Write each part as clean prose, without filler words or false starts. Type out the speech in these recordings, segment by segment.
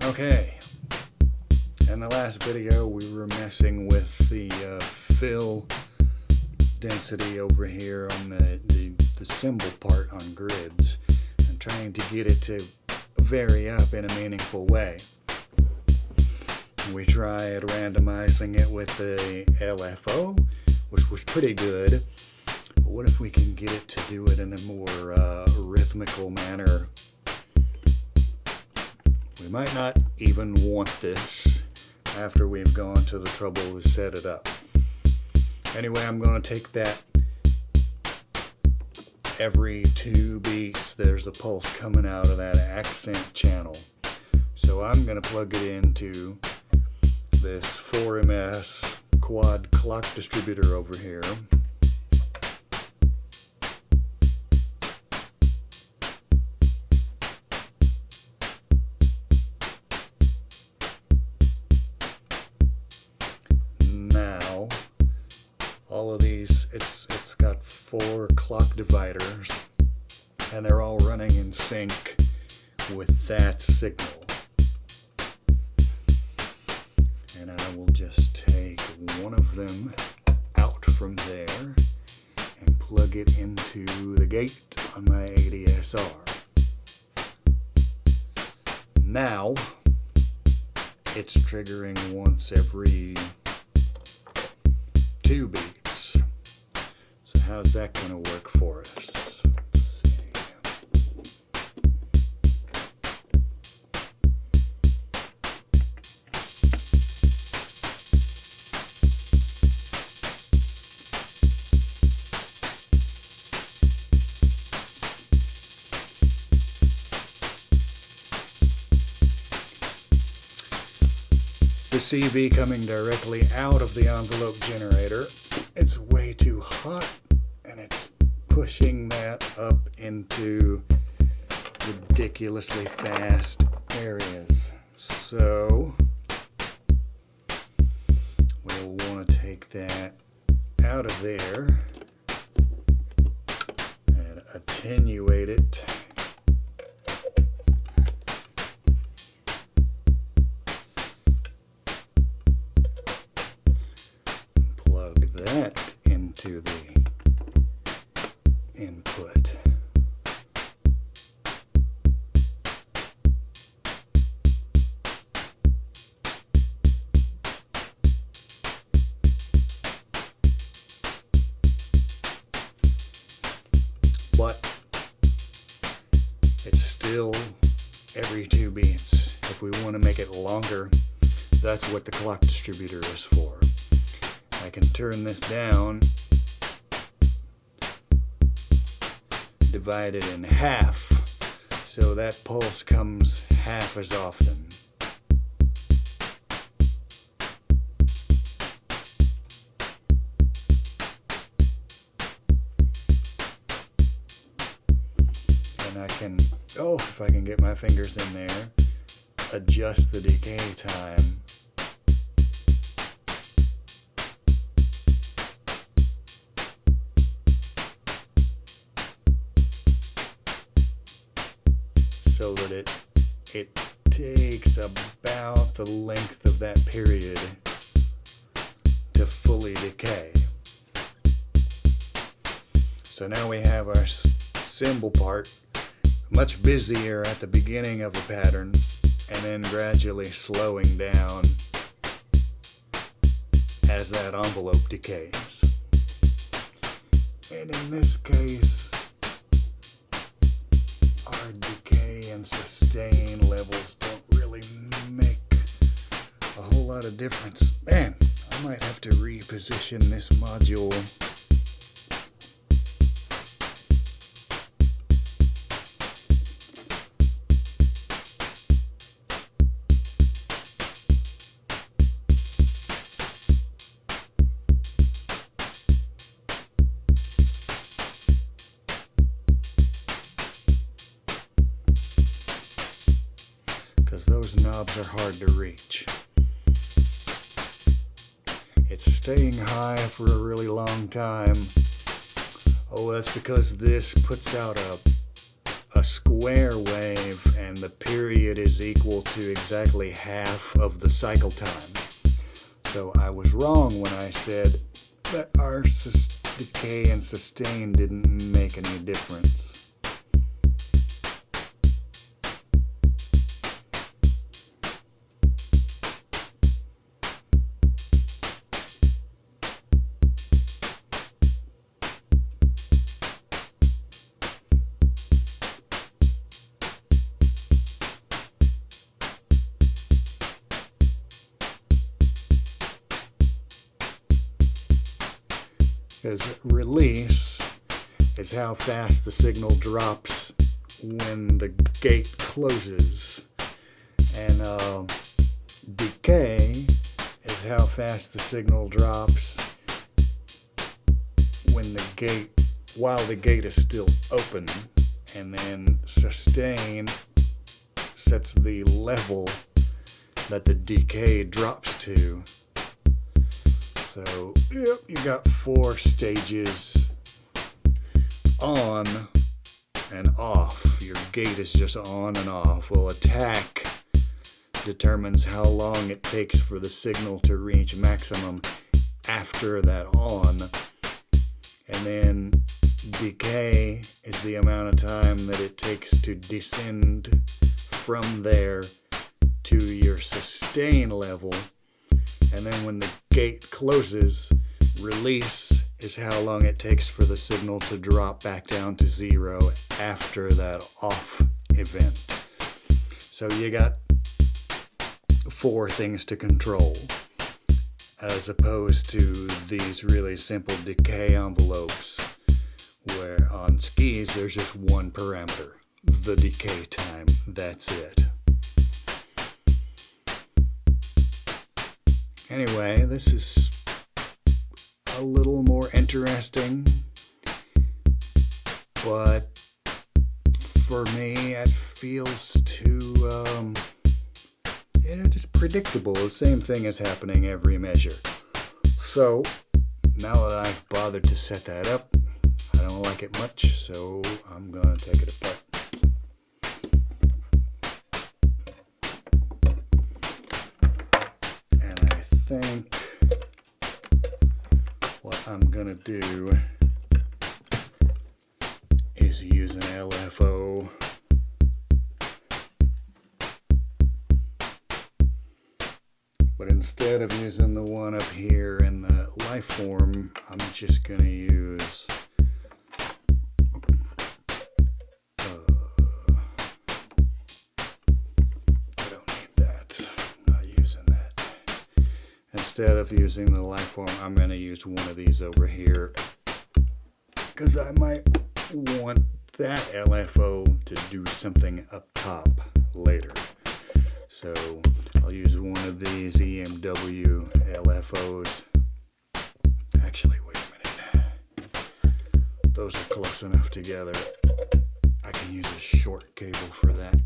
Okay, in the last video we were messing with the fill density over here on the symbol part on grids and trying to get it to vary up in a meaningful way. We tried randomizing it with the LFO, which was pretty good. But what if we can get it to do it in a more rhythmical manner? We might not even want this after we've gone to the trouble to set it up. Anyway, I'm going to take that every 2 beats there's a pulse coming out of that accent channel. So I'm going to plug it into this 4MS quad clock distributor over here. Now, all of these, it's got 4 clock dividers, and they're all running in sync with that signal. And I will just take one of them out from there and plug it into the gate on my ADSR. Now, it's triggering once every 2 beats. So how's that going to work for us? Let's see. The CV coming directly out of the envelope generator. It's way too hot and it's pushing that up into ridiculously fast areas. So we'll want to take that out of there and attenuate it. That into the input. But it's still every 2 beats. If we want to make it longer, that's what the clock distributor is for. I can turn this down, divide it in half, so that pulse comes half as often. And I can, if I can get my fingers in there, adjust the decay time. So that it takes about the length of that period to fully decay. So now we have our symbol part much busier at the beginning of the pattern and then gradually slowing down as that envelope decays. And in this case, our decay and sustain levels don't really make a whole lot of difference. Man, I might have to reposition this module. Because those knobs are hard to reach. It's staying high for a really long time. Oh, that's because this puts out a square wave and the period it is equal to exactly half of the cycle time. So I was wrong when I said that our decay and sustain didn't make any difference. Because release is how fast the signal drops when the gate closes, and decay is how fast the signal drops while the gate is still open, and then sustain sets the level that the decay drops to. So, yep, you got 4 stages: on and off. Your gate is just on and off. Well, attack determines how long it takes for the signal to reach maximum after that on. And then decay is the amount of time that it takes to descend from there to your sustain level. And then when the gate closes, release is how long it takes for the signal to drop back down to 0 after that off event. So you got 4 things to control, as opposed to these really simple decay envelopes, where on skis there's just one parameter, the decay time. That's it. Anyway, this is a little more interesting, but for me it feels too just predictable. The same thing is happening every measure. So now that I've bothered to set that up, I don't like it much, so I'm gonna take it apart. I think what I'm gonna do is use an LFO. But instead of using the one up here in the life form, I'm just gonna use Instead of using the life form, I'm going to use one of these over here, because I might want that LFO to do something up top later. So I'll use one of these EMW LFOs. Actually, wait a minute. Those are close enough together. I can use a short cable for that.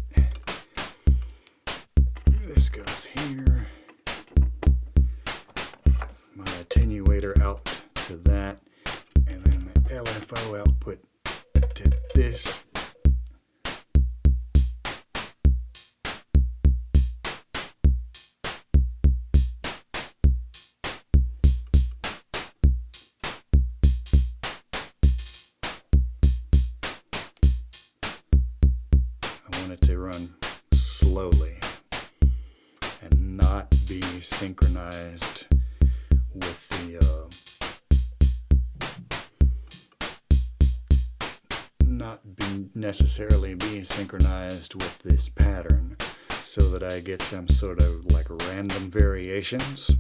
This goes here. My attenuator out to that, and then the LFO output to this. I want it to run slowly and not be synchronized with the necessarily be synchronized with this pattern, so that I get some sort of like random variations.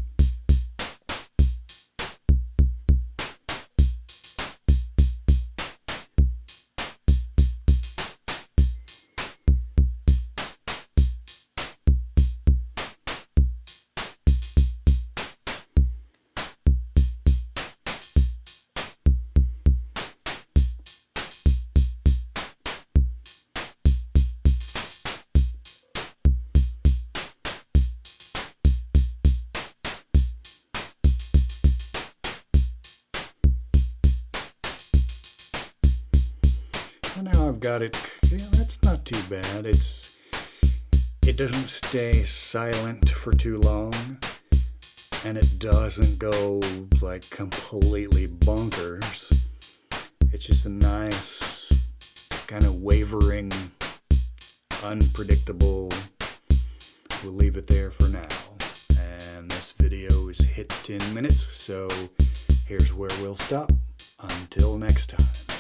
Now I've got it. Yeah, that's not too bad. It doesn't stay silent for too long, and it doesn't go like completely bonkers. It's just a nice kind of wavering, unpredictable. We'll leave it there for now. And this video is hit 10 minutes, so here's where we'll stop. Until next time.